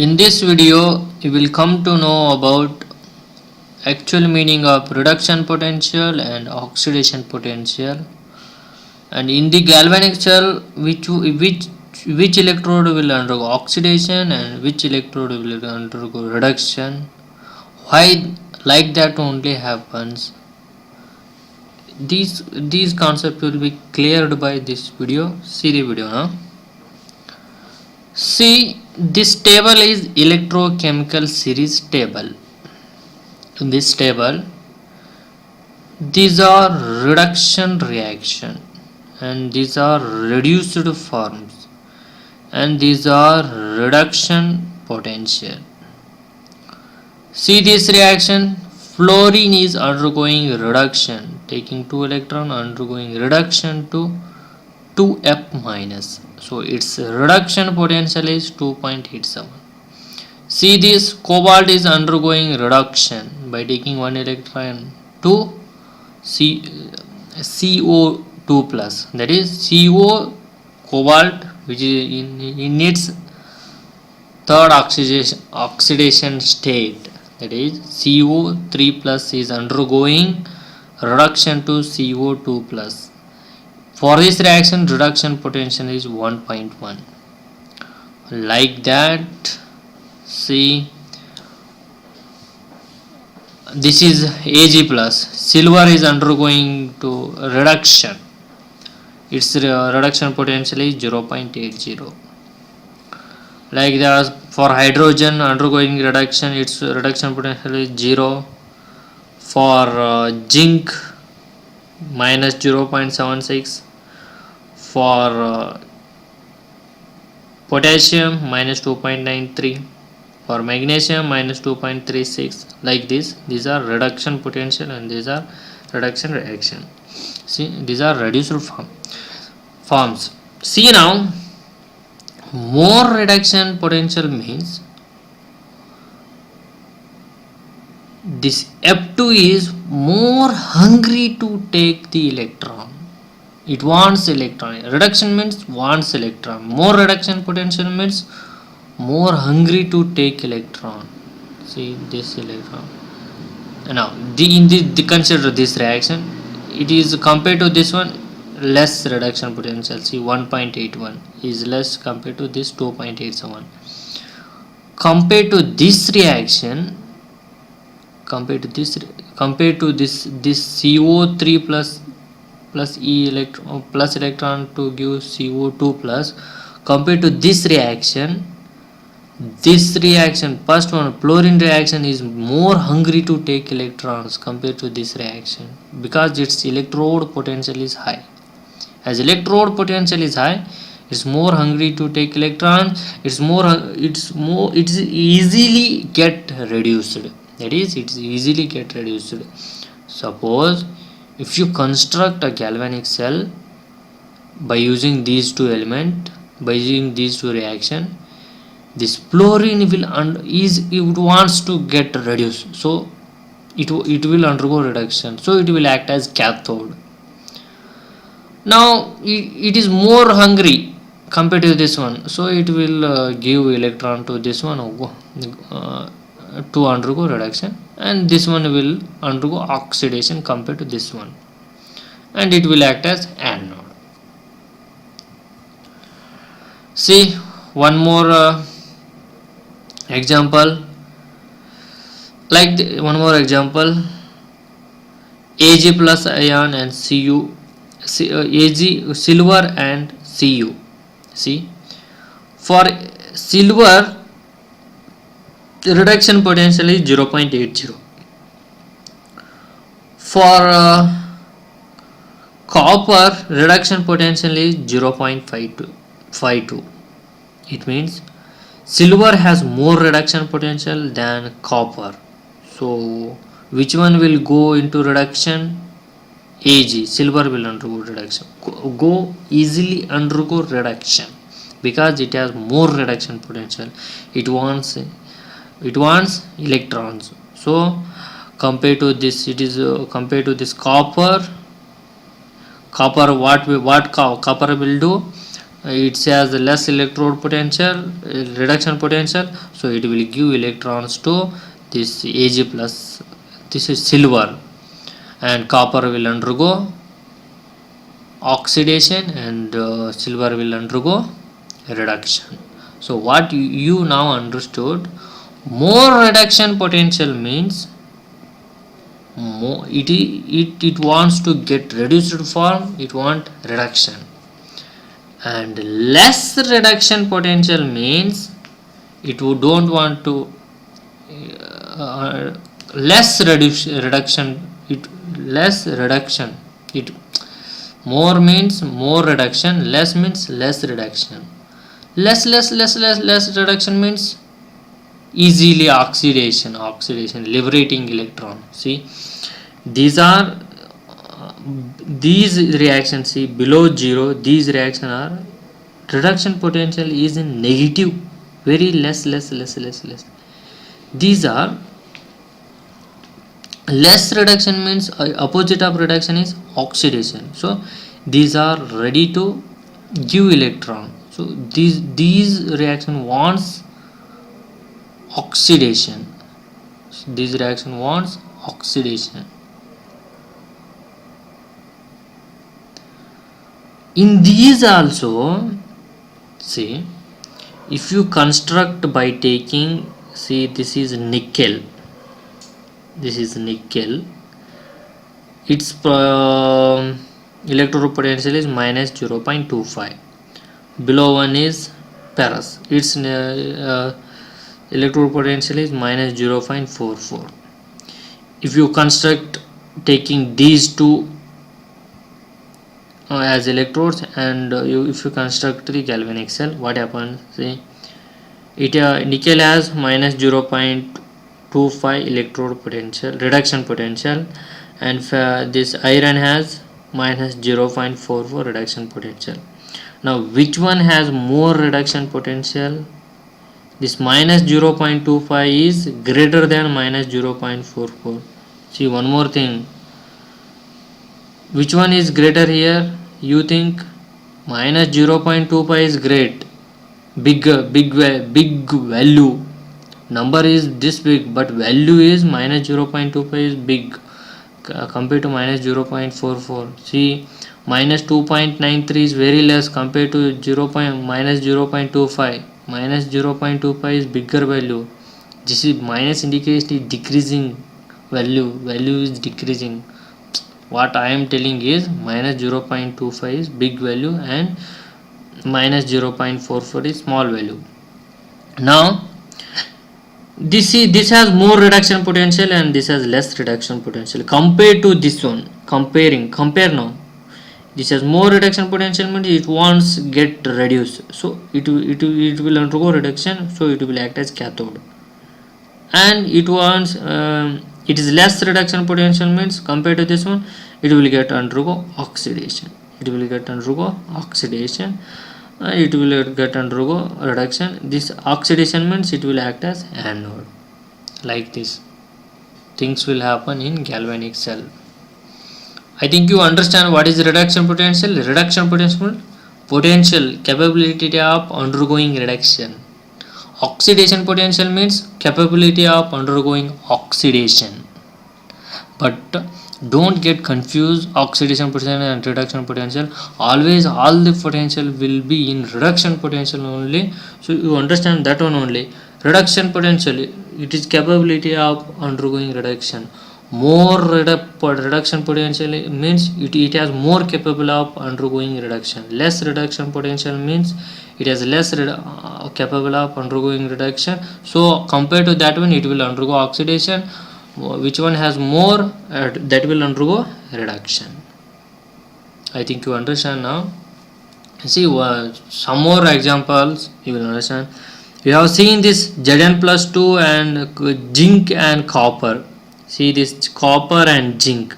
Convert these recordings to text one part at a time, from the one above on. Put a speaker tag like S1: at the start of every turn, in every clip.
S1: In this video, you will come to know about actual meaning of reduction potential and oxidation potential. And in the galvanic cell, which electrode will undergo oxidation and which electrode will undergo reduction. Why like that only happens? These concepts will be cleared by this video. See the video now. See, this table is electrochemical series table. In this table, these are reduction reaction and these are reduced forms and these are reduction potential. See this reaction, fluorine is undergoing reduction, taking 2 electron, undergoing reduction to 2F minus. So its reduction potential is 2.87. See this, cobalt is undergoing reduction by taking 1 electron to CO2 plus, that is CO cobalt, which is in its third oxidation state, that is CO3 plus is undergoing reduction to CO2 plus. For this reaction, reduction potential is 1.1. Like that, see, this is Ag plus, silver is undergoing to reduction, its reduction potential is 0.80. Like that, for hydrogen undergoing reduction, its reduction potential is 0. For zinc, minus 0.76. For potassium, minus 2.93. For magnesium, minus 2.36. Like this, these are reduction potential and these are reduction reaction. See, these are reduced forms. See now, more reduction potential means this F2 is more hungry to take the electron. It wants electron. Reduction means wants electron. More reduction potential means more hungry to take electron. See this electron. Now consider this reaction. It is compared to this one less reduction potential. See 1.81 is less compared to this 2.87. Compared to this reaction, compared to this CO3 plus E electron plus electron to give CO2 plus, compared to this reaction first one, fluorine reaction, is more hungry to take electrons compared to this reaction because its electrode potential is high. As electrode potential is high, it's more hungry to take electrons. It's easily get reduced. That is, it's easily get reduced. Suppose if you construct a galvanic cell by using these two elements, by using these two reaction, this fluorine it wants to get reduced, so it will undergo reduction, so it will act as cathode. Now it is more hungry compared to this one, so it will give electron to this one to undergo reduction, and this one will undergo oxidation compared to this one, and it will act as anode. See one more example, one more example, Ag plus ion and Cu, Ag silver and Cu. See, for silver reduction potential is 0.80. For copper reduction potential is 0.52. It means silver has more reduction potential than copper. So which one will go into reduction? Ag, silver will undergo reduction. Go easily undergo reduction because it has more reduction potential. It wants electrons. So compared to this, it is compared to this copper. Copper, what copper will do? it has less electrode potential, reduction potential, so it will give electrons to this Ag plus. This is silver, and copper will undergo oxidation, and silver will undergo reduction. So what you now understood, more reduction potential means more it wants to get reduced form, it want reduction, and less reduction potential means it don't want to less reduction, it less reduction, it more means more reduction, less means less reduction, less reduction means easily oxidation liberating electron. See, these are these reactions, see below zero, these reactions are reduction potential is in negative, very less. These are less reduction means opposite of reduction is oxidation, so these are ready to give electron. So these reaction wants oxidation, this reaction wants oxidation. In these also, see, if you construct by taking, see, this is nickel, its electrode potential is minus 0.25, below one is ferrous, its electrode potential is minus 0.44. if you construct taking these two as electrodes, and if you construct the galvanic cell, what happens, see, it nickel has minus 0.25 electrode potential, reduction potential, and this iron has minus 0.44 reduction potential. Now which one has more reduction potential? This minus 0.25 is greater than minus 0.44. See, one more thing, which one is greater here? You think minus 0.25 is great, big value, number is this big, but value is minus 0.25 is big compared to minus 0.44. see, minus 2.93 is very less compared to minus 0.25. minus 0.25 is bigger value. This is minus indicates is decreasing value is decreasing. What I am telling is minus 0.25 is big value and minus 0.44 is small value. Now this has more reduction potential and this has less reduction potential compared to this one. Compare now. This has more reduction potential means it wants get reduced, so it will undergo reduction, so it will act as cathode. And it wants it is less reduction potential means compared to this one, it will get undergo oxidation, it will get undergo reduction. This oxidation means it will act as anode. Like this things will happen in galvanic cell. I think you understand what is reduction potential. Reduction potential capability of undergoing reduction. Oxidation potential means capability of undergoing oxidation. But don't get confused oxidation potential and reduction potential. Always all the potential will be in reduction potential only, so you understand that one only. Reduction potential, it is capability of undergoing reduction. More reduction potential means it has more capable of undergoing reduction. Less reduction potential means it has less capable of undergoing reduction, so compared to that one it will undergo oxidation. Which one has more, that will undergo reduction. I think you understand now. See, some more examples you will understand. We have seen this Zn+2 and zinc and copper. See, this copper and zinc.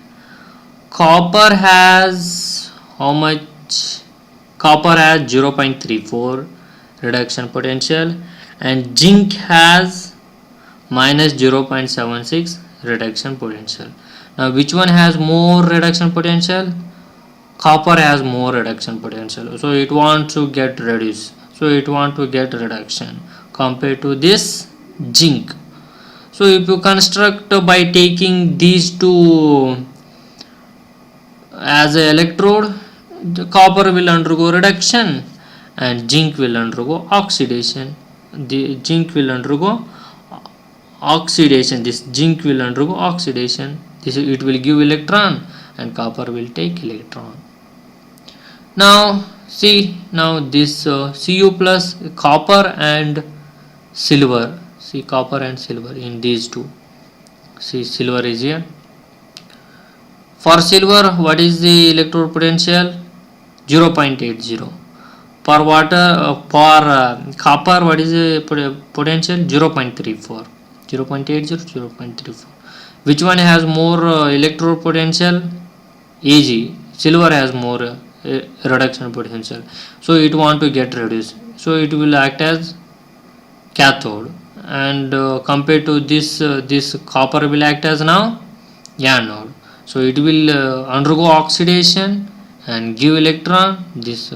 S1: Copper has how much? Copper has 0.34 reduction potential and zinc has minus 0.76 reduction potential. Now which one has more reduction potential? copper has more reduction potential, so it wants to get reduced, so it want to get reduction compared to this zinc. So if you construct by taking these two as a electrode, the copper will undergo reduction and zinc will undergo oxidation. The zinc will undergo oxidation, this zinc will undergo oxidation, this it will give electron and copper will take electron. Now see, now this Cu plus copper and silver, see copper and silver in these two, see silver is here. For silver, what is the electrode potential? 0.80. For water, for copper, what is the potential? 0.34. 0.80, 0.34. Which one has more electrode potential? Ag. Silver has more reduction potential. So it want to get reduced. So it will act as cathode. And compared to this, this copper will act as now anode. So it will undergo oxidation and give electron. This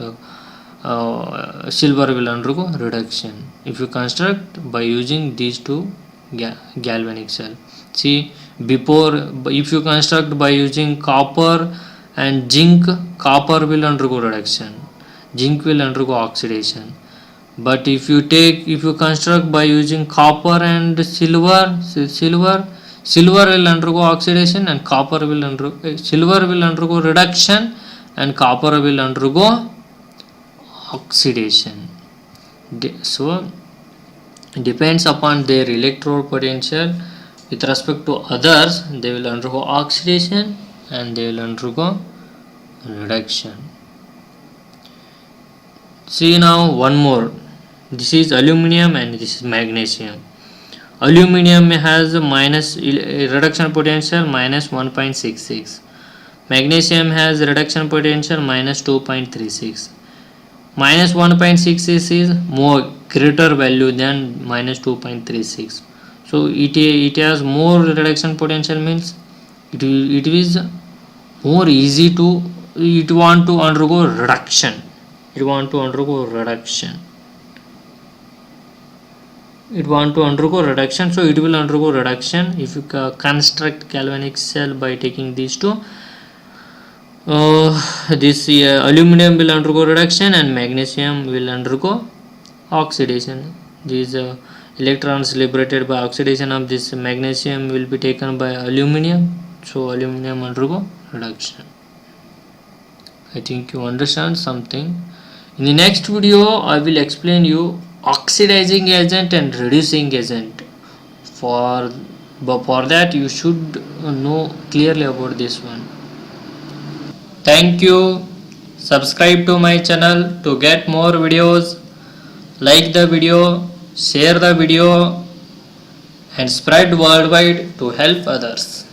S1: silver will undergo reduction if you construct by using these two galvanic cell. See, before, if you construct by using copper and zinc, copper will undergo reduction, zinc will undergo oxidation. But if you construct by using copper and silver, silver will undergo oxidation and copper will undergo, silver will undergo reduction and copper will undergo oxidation. So depends upon their electrode potential. With respect to others, they will undergo oxidation and they will undergo reduction. See now one more. This is aluminum and this is magnesium. Aluminum has minus reduction potential minus 1.66. Magnesium has reduction potential minus 2.36. Minus 1.66 is more greater value than minus 2.36. So it has more reduction potential, means it is more easy to, it want to undergo reduction. It want to undergo reduction. It want to undergo reduction, so it will undergo reduction if you construct galvanic cell by taking these two. This aluminum will undergo reduction and magnesium will undergo oxidation. These electrons liberated by oxidation of this magnesium will be taken by aluminum, so aluminum undergo reduction. I think you understand something. In the next video I will explain you oxidizing agent and reducing agent. For that you should know clearly about this one. Thank you. Subscribe to my channel to get more videos. Like the video, share the video and spread worldwide to help others.